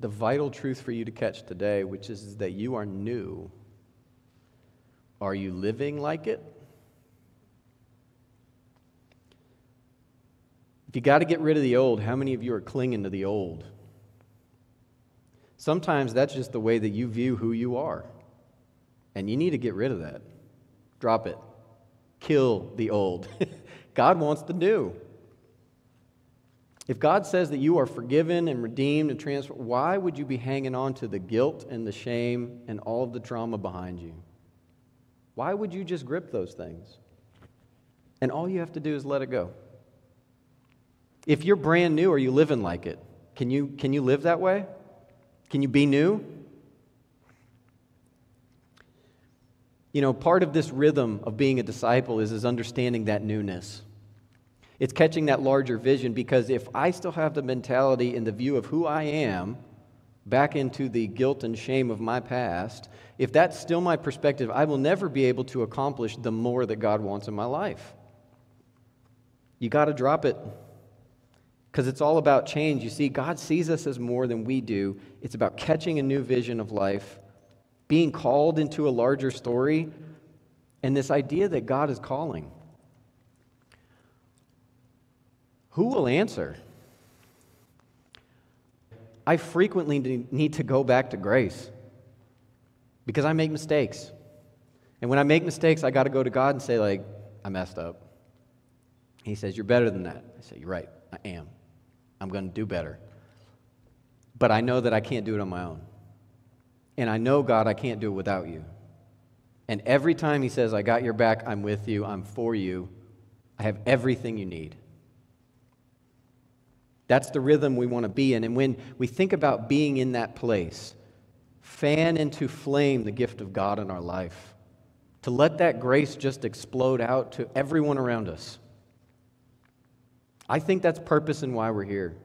the vital truth for you to catch today, which is that you are new. Are you living like it? If you got to get rid of the old, how many of you are clinging to the old? Sometimes that's just the way that you view who you are. And you need to get rid of that. Drop it. Kill the old. God wants the new. If God says that you are forgiven and redeemed and transformed, why would you be hanging on to the guilt and the shame and all of the trauma behind you? Why would you just grip those things? And all you have to do is let it go. If you're brand new, are you living like it? Can you live that way? Can you be new? You know, part of this rhythm of being a disciple is understanding that newness. It's catching that larger vision, because if I still have the mentality and the view of who I am back into the guilt and shame of my past, if that's still my perspective, I will never be able to accomplish the more that God wants in my life. You got to drop it, because it's all about change. You see, God sees us as more than we do. It's about catching a new vision of life, being called into a larger story, and this idea that God is calling. Who will answer? I frequently need to go back to grace because I make mistakes. And when I make mistakes, I got to go to God and say, like, I messed up. He says, you're better than that. I say, you're right, I am. I'm going to do better. But I know that I can't do it on my own. And I know, God, I can't do it without you. And every time he says, I got your back, I'm with you, I'm for you, I have everything you need. That's the rhythm we want to be in. And when we think about being in that place, fan into flame the gift of God in our life, to let that grace just explode out to everyone around us. I think that's purpose and why we're here.